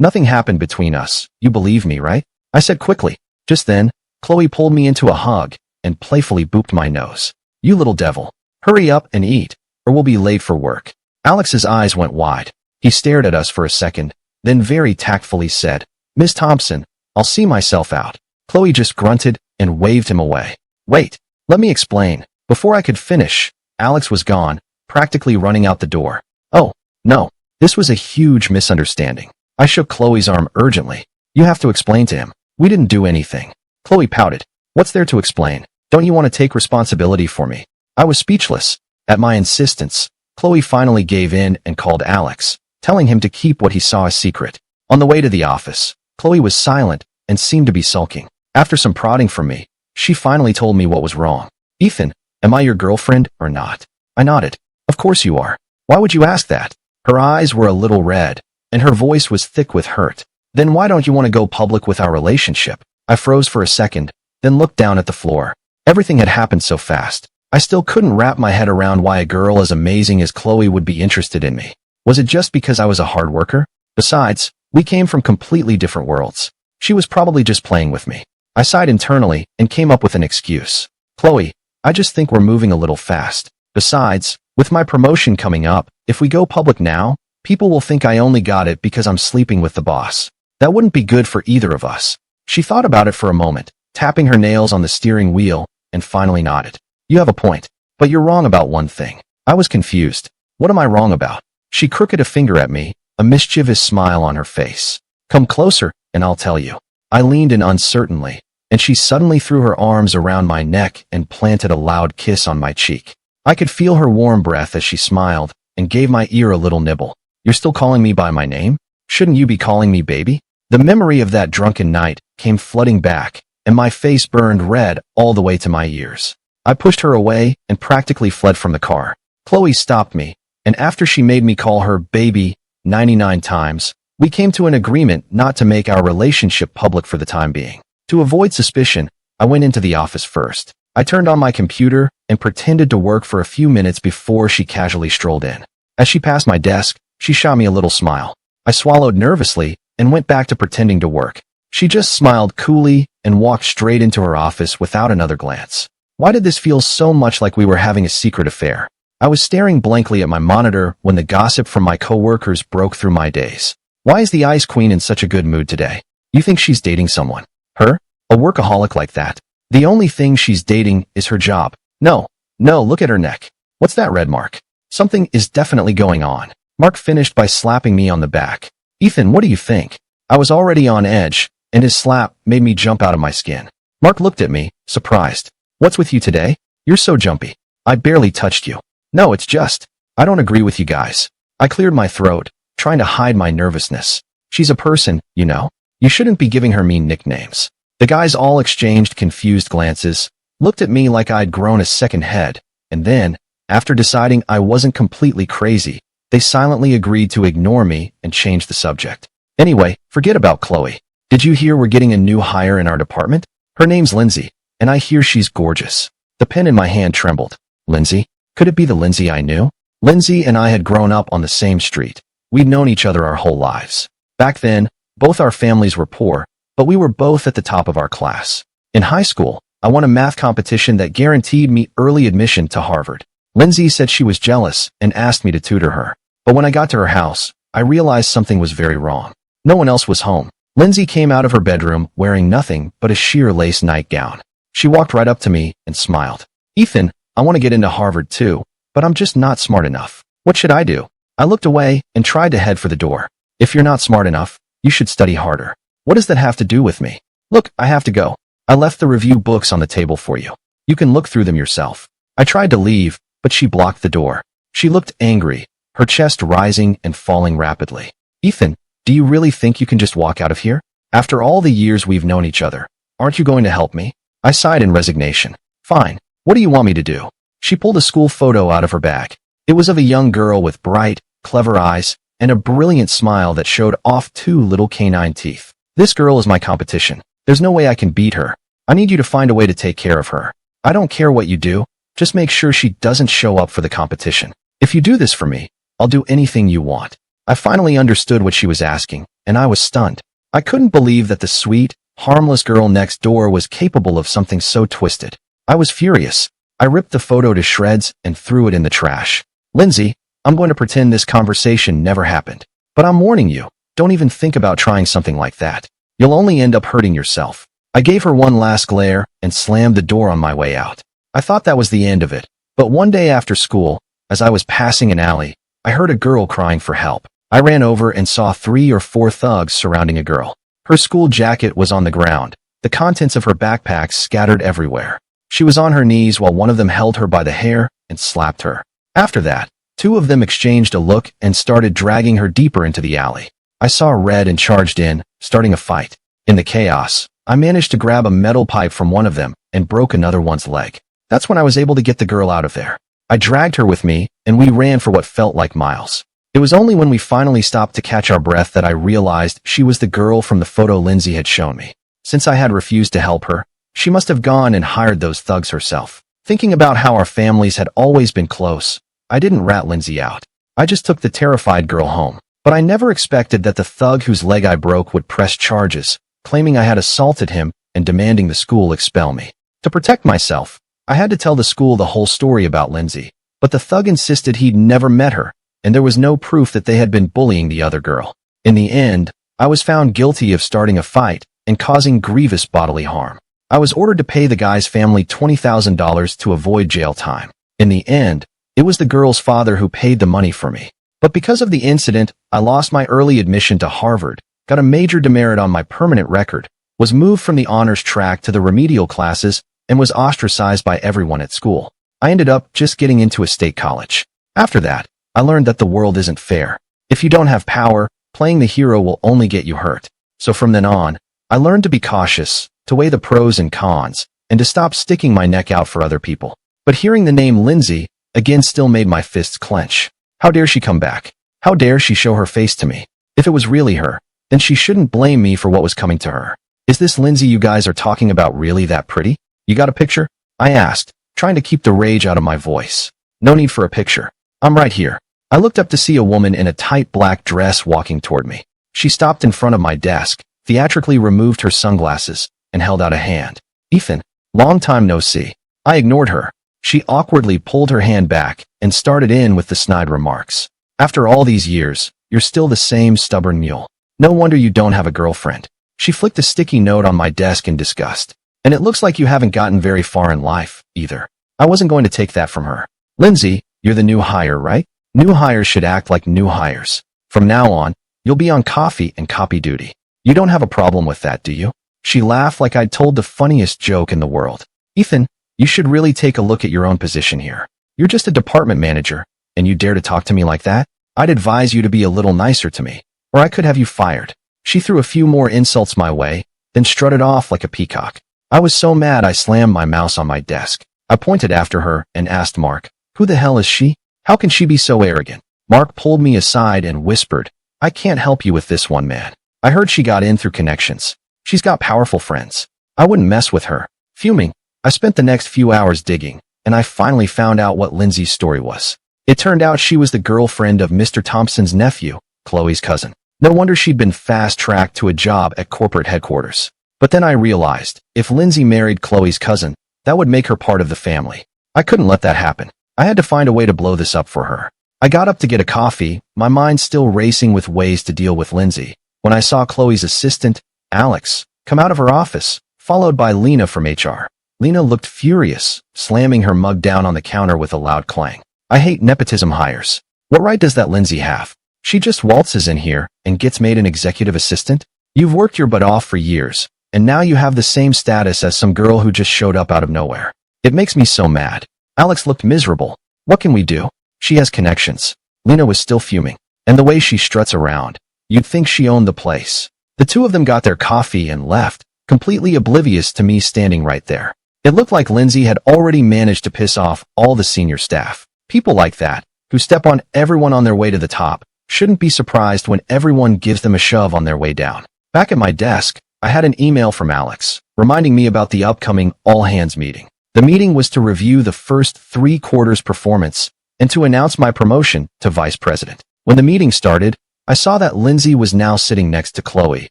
Nothing happened between us. You believe me, right? I said quickly. Just then, Chloe pulled me into a hug and playfully booped my nose. You little devil. Hurry up and eat, or we'll be late for work. Alex's eyes went wide. He stared at us for a second, then very tactfully said, Miss Thompson, I'll see myself out. Chloe just grunted and waved him away. Wait, let me explain. Before I could finish, Alex was gone, practically running out the door. Oh, no, this was a huge misunderstanding. I shook Chloe's arm urgently. You have to explain to him. We didn't do anything. Chloe pouted. What's there to explain? Don't you want to take responsibility for me? I was speechless. At my insistence, Chloe finally gave in and called Alex, telling him to keep what he saw a secret. On the way to the office, Chloe was silent and seemed to be sulking. After some prodding from me, she finally told me what was wrong. Ethan, am I your girlfriend or not? I nodded. Of course you are. Why would you ask that? Her eyes were a little red, and her voice was thick with hurt. Then why don't you want to go public with our relationship? I froze for a second, then looked down at the floor. Everything had happened so fast. I still couldn't wrap my head around why a girl as amazing as Chloe would be interested in me. Was it just because I was a hard worker? Besides, we came from completely different worlds. She was probably just playing with me. I sighed internally and came up with an excuse. Chloe, I just think we're moving a little fast. Besides, with my promotion coming up, if we go public now, people will think I only got it because I'm sleeping with the boss. That wouldn't be good for either of us. She thought about it for a moment, tapping her nails on the steering wheel, and finally nodded. You have a point, but you're wrong about one thing. I was confused. What am I wrong about? She crooked a finger at me, a mischievous smile on her face. Come closer, and I'll tell you. I leaned in uncertainly, and she suddenly threw her arms around my neck and planted a loud kiss on my cheek. I could feel her warm breath as she smiled and gave my ear a little nibble. You're still calling me by my name? Shouldn't you be calling me baby? The memory of that drunken night came flooding back, and my face burned red all the way to my ears. I pushed her away and practically fled from the car. Chloe stopped me, and after she made me call her baby 99 times, we came to an agreement not to make our relationship public for the time being. To avoid suspicion, I went into the office first. I turned on my computer and pretended to work for a few minutes before she casually strolled in. As she passed my desk, she shot me a little smile. I swallowed nervously and went back to pretending to work. She just smiled coolly and walked straight into her office without another glance. Why did this feel so much like we were having a secret affair? I was staring blankly at my monitor when the gossip from my coworkers broke through my days. Why is the Ice Queen in such a good mood today? You think she's dating someone? Her? A workaholic like that? The only thing she's dating is her job. No, look at her neck. What's that red mark? Something is definitely going on. Mark finished by slapping me on the back. Ethan, what do you think? I was already on edge, and his slap made me jump out of my skin. Mark looked at me, surprised. What's with you today? You're so jumpy. I barely touched you. No, it's just, I don't agree with you guys. I cleared my throat, trying to hide my nervousness. She's a person, you know. You shouldn't be giving her mean nicknames. The guys all exchanged confused glances, looked at me like I'd grown a second head, and then, after deciding I wasn't completely crazy, they silently agreed to ignore me and change the subject. Anyway, forget about Chloe. Did you hear we're getting a new hire in our department? Her name's Lindsay, and I hear she's gorgeous. The pen in my hand trembled. Lindsay? Could it be the Lindsay I knew? Lindsay and I had grown up on the same street. We'd known each other our whole lives. Back then, both our families were poor, but we were both at the top of our class. In high school, I won a math competition that guaranteed me early admission to Harvard. Lindsay said she was jealous and asked me to tutor her. But when I got to her house, I realized something was very wrong. No one else was home. Lindsay came out of her bedroom wearing nothing but a sheer lace nightgown. She walked right up to me and smiled. Ethan, I want to get into Harvard too, but I'm just not smart enough. What should I do? I looked away and tried to head for the door. If you're not smart enough, you should study harder. What does that have to do with me? Look, I have to go. I left the review books on the table for you. You can look through them yourself. I tried to leave, but she blocked the door. She looked angry, her chest rising and falling rapidly. Ethan, do you really think you can just walk out of here? After all the years we've known each other, aren't you going to help me? I sighed in resignation. Fine. What do you want me to do? She pulled a school photo out of her bag. It was of a young girl with bright, clever eyes and a brilliant smile that showed off 2 little canine teeth. This girl is my competition. There's no way I can beat her. I need you to find a way to take care of her. I don't care what you do. Just make sure she doesn't show up for the competition. If you do this for me, I'll do anything you want. I finally understood what she was asking, and I was stunned. I couldn't believe that the sweet, harmless girl next door was capable of something so twisted. I was furious. I ripped the photo to shreds and threw it in the trash. Lindsay, I'm going to pretend this conversation never happened. But I'm warning you, don't even think about trying something like that. You'll only end up hurting yourself. I gave her one last glare and slammed the door on my way out. I thought that was the end of it. But one day after school, as I was passing an alley, I heard a girl crying for help. I ran over and saw 3 or 4 thugs surrounding a girl. Her school jacket was on the ground, the contents of her backpack scattered everywhere. She was on her knees while one of them held her by the hair and slapped her. After that, 2 of them exchanged a look and started dragging her deeper into the alley. I saw red and charged in, starting a fight. In the chaos, I managed to grab a metal pipe from one of them and broke another one's leg. That's when I was able to get the girl out of there. I dragged her with me, and we ran for what felt like miles. It was only when we finally stopped to catch our breath that I realized she was the girl from the photo Lindsay had shown me. Since I had refused to help her, she must have gone and hired those thugs herself. Thinking about how our families had always been close, I didn't rat Lindsay out. I just took the terrified girl home. But I never expected that the thug whose leg I broke would press charges, claiming I had assaulted him and demanding the school expel me. To protect myself, I had to tell the school the whole story about Lindsay, but the thug insisted he'd never met her, and there was no proof that they had been bullying the other girl. In the end, I was found guilty of starting a fight and causing grievous bodily harm. I was ordered to pay the guy's family $20,000 to avoid jail time. In the end, it was the girl's father who paid the money for me. But because of the incident, I lost my early admission to Harvard, got a major demerit on my permanent record, was moved from the honors track to the remedial classes, and was ostracized by everyone at school. I ended up just getting into a state college. After that, I learned that the world isn't fair. If you don't have power, playing the hero will only get you hurt. So from then on, I learned to be cautious, to weigh the pros and cons, and to stop sticking my neck out for other people. But hearing the name Lindsay again still made my fists clench. How dare she come back? How dare she show her face to me? If it was really her, then she shouldn't blame me for what was coming to her. Is this Lindsay you guys are talking about really that pretty? You got a picture? I asked, trying to keep the rage out of my voice. No need for a picture. I'm right here. I looked up to see a woman in a tight black dress walking toward me. She stopped in front of my desk, theatrically removed her sunglasses, and held out a hand. Ethan, long time no see. I ignored her. She awkwardly pulled her hand back and started in with the snide remarks. After all these years, you're still the same stubborn mule. No wonder you don't have a girlfriend. She flicked a sticky note on my desk in disgust. And it looks like you haven't gotten very far in life, either. I wasn't going to take that from her. Lindsay, you're the new hire, right? New hires should act like new hires. From now on, you'll be on coffee and copy duty. You don't have a problem with that, do you? She laughed like I'd told the funniest joke in the world. Ethan, you should really take a look at your own position here. You're just a department manager, and you dare to talk to me like that? I'd advise you to be a little nicer to me, or I could have you fired. She threw a few more insults my way, then strutted off like a peacock. I was so mad I slammed my mouse on my desk. I pointed after her and asked Mark, who the hell is she? How can she be so arrogant? Mark pulled me aside and whispered, I can't help you with this one, man. I heard she got in through connections. She's got powerful friends. I wouldn't mess with her. Fuming, I spent the next few hours digging, and I finally found out what Lindsay's story was. It turned out she was the girlfriend of Mr. Thompson's nephew, Chloe's cousin. No wonder she'd been fast-tracked to a job at corporate headquarters. But then I realized, if Lindsay married Chloe's cousin, that would make her part of the family. I couldn't let that happen. I had to find a way to blow this up for her. I got up to get a coffee, my mind still racing with ways to deal with Lindsay, when I saw Chloe's assistant, Alex, come out of her office, followed by Lena from HR. Lena looked furious, slamming her mug down on the counter with a loud clang. I hate nepotism hires. What right does that Lindsay have? She just waltzes in here and gets made an executive assistant? You've worked your butt off for years, and now you have the same status as some girl who just showed up out of nowhere. It makes me so mad. Alex looked miserable. What can we do? She has connections. Lena was still fuming. And the way she struts around, you'd think she owned the place. The two of them got their coffee and left, completely oblivious to me standing right there. It looked like Lindsay had already managed to piss off all the senior staff. People like that, who step on everyone on their way to the top, shouldn't be surprised when everyone gives them a shove on their way down. Back at my desk, I had an email from Alex, reminding me about the upcoming all-hands meeting. The meeting was to review the first 3 quarters performance and to announce my promotion to vice president. When the meeting started, I saw that Lindsay was now sitting next to Chloe,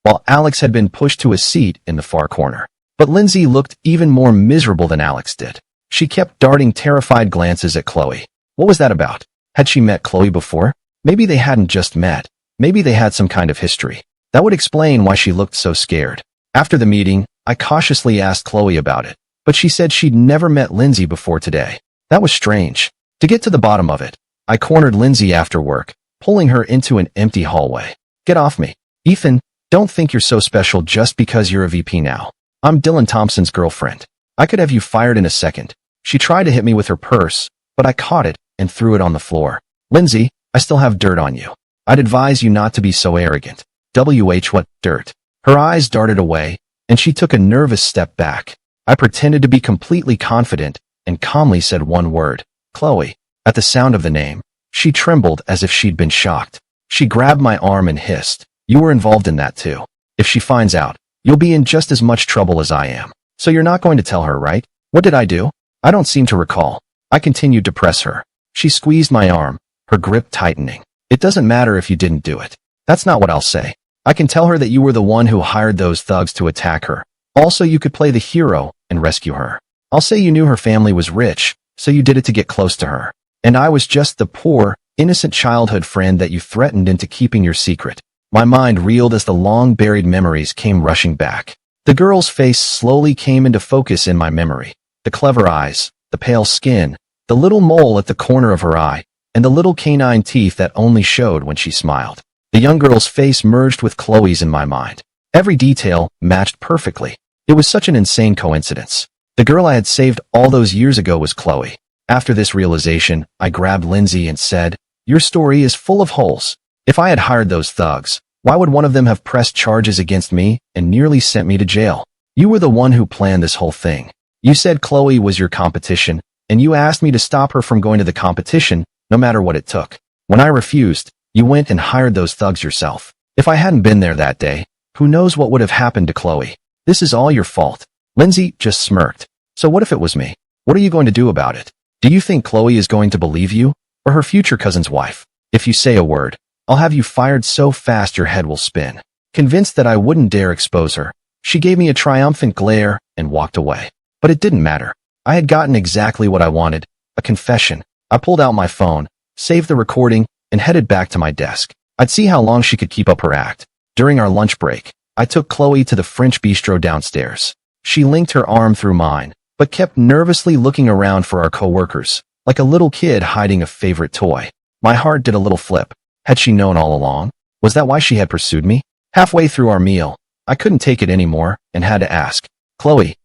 while Alex had been pushed to a seat in the far corner. But Lindsay looked even more miserable than Alex did. She kept darting terrified glances at Chloe. What was that about? Had she met Chloe before? Maybe they hadn't just met. Maybe they had some kind of history. That would explain why she looked so scared. After the meeting, I cautiously asked Chloe about it, but she said she'd never met Lindsay before today. That was strange. To get to the bottom of it, I cornered Lindsay after work, pulling her into an empty hallway. Get off me. Ethan, don't think you're so special just because you're a VP now. I'm Dylan Thompson's girlfriend. I could have you fired in a second. She tried to hit me with her purse, but I caught it and threw it on the floor. Lindsay, I still have dirt on you. I'd advise you not to be so arrogant. What dirt? Her eyes darted away, and she took a nervous step back. I pretended to be completely confident and calmly said one word, Chloe. At the sound of the name, she trembled as if she'd been shocked. She grabbed my arm and hissed, you were involved in that too. If she finds out, you'll be in just as much trouble as I am. So you're not going to tell her, right? What did I do? I don't seem to recall. I continued to press her. She squeezed my arm, her grip tightening. It doesn't matter if you didn't do it. That's not what I'll say. I can tell her that you were the one who hired those thugs to attack her. Also, you could play the hero and rescue her. I'll say you knew her family was rich, so you did it to get close to her. And I was just the poor, innocent childhood friend that you threatened into keeping your secret. My mind reeled as the long-buried memories came rushing back. The girl's face slowly came into focus in my memory. The clever eyes, the pale skin, the little mole at the corner of her eye, and the little canine teeth that only showed when she smiled. The young girl's face merged with Chloe's in my mind. Every detail matched perfectly. It was such an insane coincidence. The girl I had saved all those years ago was Chloe. After this realization, I grabbed Lindsay and said, your story is full of holes. If I had hired those thugs, Why would one of them have pressed charges against me and nearly sent me to jail? You were the one who planned this whole thing. You said Chloe was your competition, and you asked me to stop her from going to the competition, no matter what it took. When I refused, you went and hired those thugs yourself. If I hadn't been there that day, who knows what would have happened to Chloe? This is all your fault. Lindsay just smirked. So what if it was me? What are you going to do about it? Do you think Chloe is going to believe you, or her future cousin's wife? If you say a word, I'll have you fired so fast your head will spin. Convinced that I wouldn't dare expose her, she gave me a triumphant glare and walked away. But it didn't matter. I had gotten exactly what I wanted, a confession. I pulled out my phone, saved the recording, and headed back to my desk. I'd see how long she could keep up her act. During our lunch break, I took Chloe to the French bistro downstairs. She linked her arm through mine, but kept nervously looking around for our coworkers, like a little kid hiding a favorite toy. My heart did a little flip. Had she known all along? Was that why she had pursued me? Halfway through our meal, I couldn't take it anymore and had to ask, Chloe,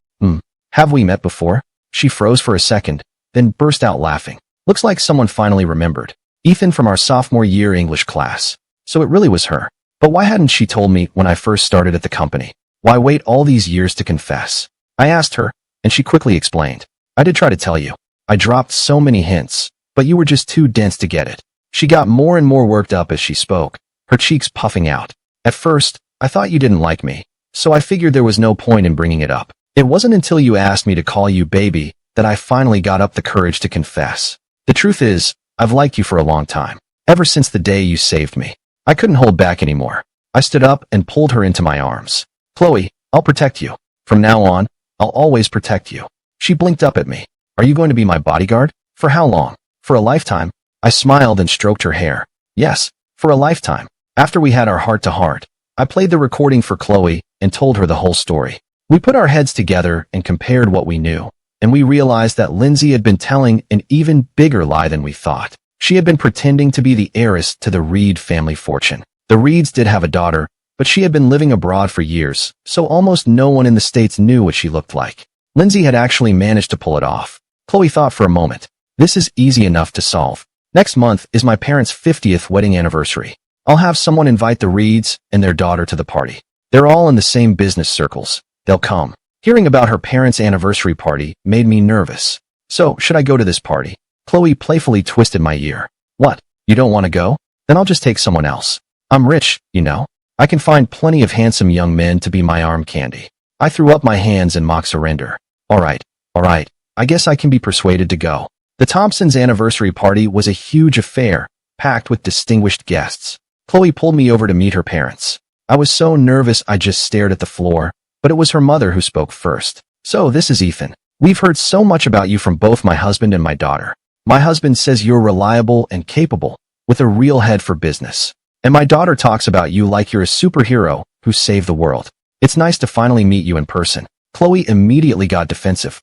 have we met before? She froze for a second, then burst out laughing. Looks like someone finally remembered. Ethan from our sophomore year English class. So it really was her. But why hadn't she told me when I first started at the company? Why wait all these years to confess? I asked her, and she quickly explained. I did try to tell you. I dropped so many hints, but you were just too dense to get it. She got more and more worked up as she spoke, her cheeks puffing out. At first, I thought you didn't like me, so I figured there was no point in bringing it up. It wasn't until you asked me to call you baby that I finally got up the courage to confess. The truth is, I've liked you for a long time. Ever since the day you saved me. I couldn't hold back anymore. I stood up and pulled her into my arms. Chloe, I'll protect you. From now on, I'll always protect you. She blinked up at me. Are you going to be my bodyguard? For how long? For a lifetime? I smiled and stroked her hair. Yes, for a lifetime. After we had our heart-to-heart, I played the recording for Chloe and told her the whole story. We put our heads together and compared what we knew, and we realized that Lindsay had been telling an even bigger lie than we thought. She had been pretending to be the heiress to the Reed family fortune. The Reeds did have a daughter, but she had been living abroad for years, so almost no one in the States knew what she looked like. Lindsay had actually managed to pull it off. Chloe thought for a moment. This is easy enough to solve. Next month is my parents' 50th wedding anniversary. I'll have someone invite the Reeds and their daughter to the party. They're all in the same business circles. They'll come. Hearing about her parents' anniversary party made me nervous. So, should I go to this party? Chloe playfully twisted my ear. What? You don't want to go? Then I'll just take someone else. I'm rich, you know. I can find plenty of handsome young men to be my arm candy. I threw up my hands in mock surrender. All right. I guess I can be persuaded to go. The Thompsons' anniversary party was a huge affair, packed with distinguished guests. Chloe pulled me over to meet her parents. I was so nervous I just stared at the floor, but it was her mother who spoke first. So this is Ethan. We've heard so much about you from both my husband and my daughter. My husband says you're reliable and capable, with a real head for business. And my daughter talks about you like you're a superhero who saved the world. It's nice to finally meet you in person. Chloe immediately got defensive.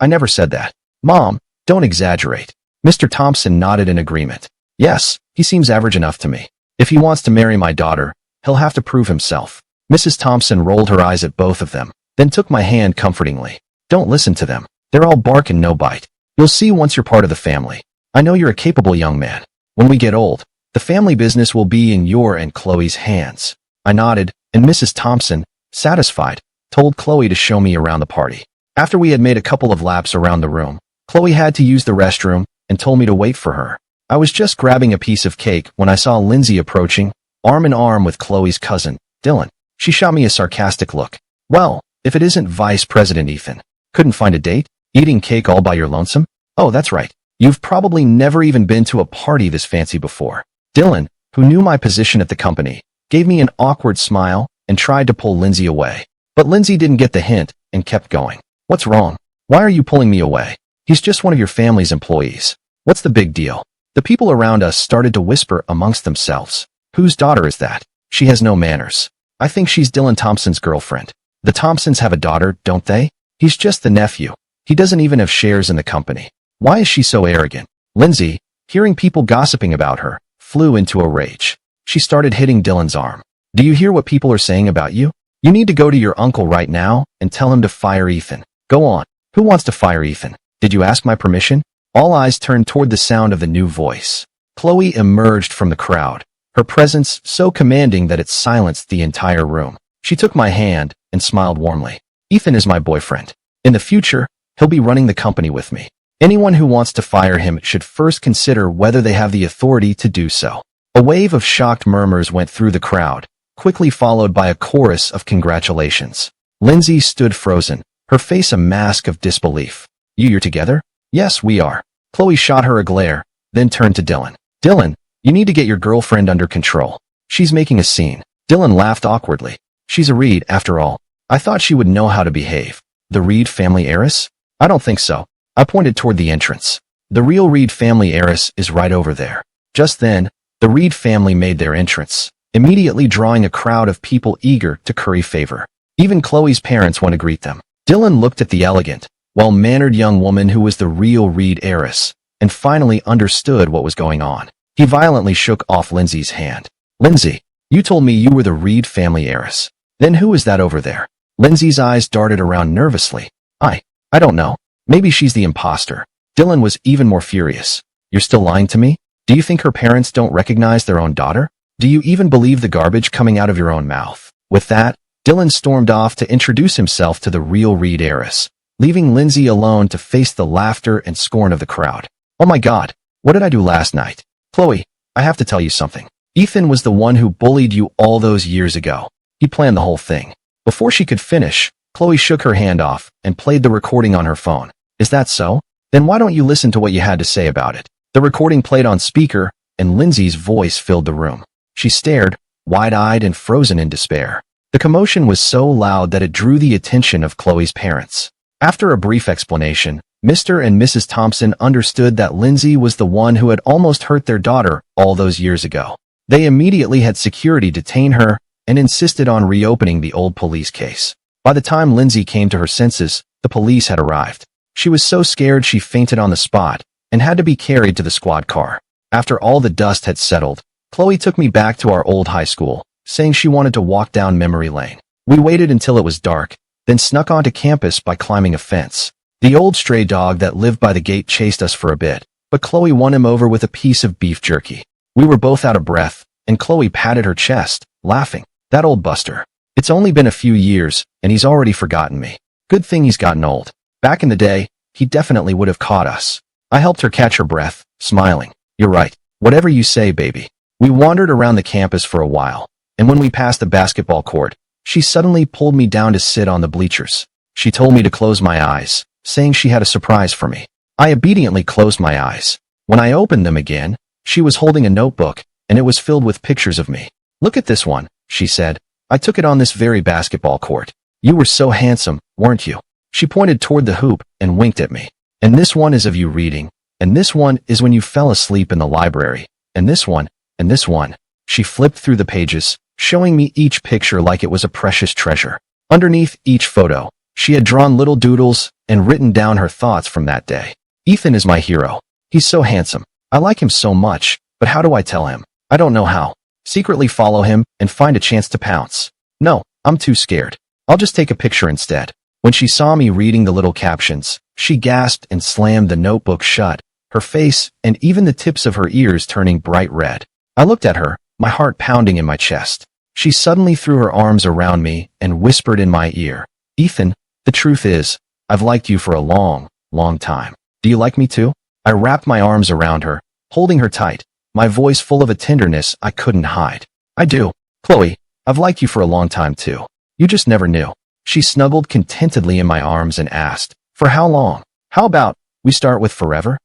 I never said that. Mom, don't exaggerate. Mr. Thompson nodded in agreement. Yes, he seems average enough to me. If he wants to marry my daughter, he'll have to prove himself. Mrs. Thompson rolled her eyes at both of them, then took my hand comfortingly. Don't listen to them. They're all bark and no bite. You'll see once you're part of the family. I know you're a capable young man. When we get old, the family business will be in your and Chloe's hands. I nodded, and Mrs. Thompson, satisfied, told Chloe to show me around the party. After we had made a couple of laps around the room, Chloe had to use the restroom and told me to wait for her. I was just grabbing a piece of cake when I saw Lindsay approaching, arm in arm with Chloe's cousin, Dylan. She shot me a sarcastic look. Well, if it isn't Vice President Ethan. Couldn't find a date? Eating cake all by your lonesome? Oh, that's right. You've probably never even been to a party this fancy before. Dylan, who knew my position at the company, gave me an awkward smile and tried to pull Lindsay away. But Lindsay didn't get the hint and kept going. What's wrong? Why are you pulling me away? He's just one of your family's employees. What's the big deal? The people around us started to whisper amongst themselves. Whose daughter is that? She has no manners. I think she's Dylan Thompson's girlfriend. The Thompsons have a daughter, don't they? He's just the nephew. He doesn't even have shares in the company. Why is she so arrogant? Lindsay, hearing people gossiping about her, flew into a rage. She started hitting Dylan's arm. Do you hear what people are saying about you? You need to go to your uncle right now and tell him to fire Ethan. Go on. Who wants to fire Ethan? Did you ask my permission? All eyes turned toward the sound of the new voice. Chloe emerged from the crowd, her presence so commanding that it silenced the entire room. She took my hand and smiled warmly. Ethan is my boyfriend. In the future, he'll be running the company with me. Anyone who wants to fire him should first consider whether they have the authority to do so. A wave of shocked murmurs went through the crowd, quickly followed by a chorus of congratulations. Lindsay stood frozen, her face a mask of disbelief. You're together? Yes, we are. Chloe shot her a glare, then turned to Dylan. Dylan, you need to get your girlfriend under control. She's making a scene. Dylan laughed awkwardly. She's a Reed, after all. I thought she would know how to behave. The Reed family heiress? I don't think so. I pointed toward the entrance. The real Reed family heiress is right over there. Just then, the Reed family made their entrance, immediately drawing a crowd of people eager to curry favor. Even Chloe's parents went to greet them. Dylan looked at the elegant, well-mannered young woman who was the real Reed heiress, and finally understood what was going on. He violently shook off Lindsay's hand. Lindsay, you told me you were the Reed family heiress. Then who is that over there? Lindsay's eyes darted around nervously. I don't know. Maybe she's the imposter. Dylan was even more furious. You're still lying to me? Do you think her parents don't recognize their own daughter? Do you even believe the garbage coming out of your own mouth? With that, Dylan stormed off to introduce himself to the real Reed heiress, leaving Lindsay alone to face the laughter and scorn of the crowd. Oh my God, what did I do last night? Chloe, I have to tell you something. Ethan was the one who bullied you all those years ago. He planned the whole thing. Before she could finish, Chloe shook her hand off and played the recording on her phone. Is that so? Then why don't you listen to what you had to say about it? The recording played on speaker, and Lindsay's voice filled the room. She stared, wide-eyed and frozen in despair. The commotion was so loud that it drew the attention of Chloe's parents. After a brief explanation, Mr. and Mrs. Thompson understood that Lindsay was the one who had almost hurt their daughter all those years ago. They immediately had security detain her and insisted on reopening the old police case. By the time Lindsay came to her senses, the police had arrived. She was so scared she fainted on the spot and had to be carried to the squad car. After all the dust had settled, Chloe took me back to our old high school, saying she wanted to walk down memory lane. We waited until it was dark, then snuck onto campus by climbing a fence. The old stray dog that lived by the gate chased us for a bit, but Chloe won him over with a piece of beef jerky. We were both out of breath, and Chloe patted her chest, laughing. That old buster. It's only been a few years, and he's already forgotten me. Good thing he's gotten old. Back in the day, he definitely would have caught us. I helped her catch her breath, smiling. You're right. Whatever you say, baby. We wandered around the campus for a while, and when we passed the basketball court, she suddenly pulled me down to sit on the bleachers. She told me to close my eyes, saying she had a surprise for me. I obediently closed my eyes. When I opened them again, she was holding a notebook, and it was filled with pictures of me. Look at this one, she said. I took it on this very basketball court. You were so handsome, weren't you? She pointed toward the hoop and winked at me. And this one is of you reading, and this one is when you fell asleep in the library, and this one, and this one. She flipped through the pages, showing me each picture like it was a precious treasure. Underneath each photo, she had drawn little doodles and written down her thoughts from that day. Ethan is my hero. He's so handsome. I like him so much, but how do I tell him? I don't know how. Secretly follow him and find a chance to pounce. No, I'm too scared. I'll just take a picture instead. When she saw me reading the little captions, she gasped and slammed the notebook shut, her face and even the tips of her ears turning bright red. I looked at her, my heart pounding in my chest. She suddenly threw her arms around me and whispered in my ear, Ethan, the truth is, I've liked you for a long, long time. Do you like me too? I wrapped my arms around her, holding her tight, my voice full of a tenderness I couldn't hide. I do. Chloe, I've liked you for a long time too. You just never knew. She snuggled contentedly in my arms and asked, for how long? How about we start with forever?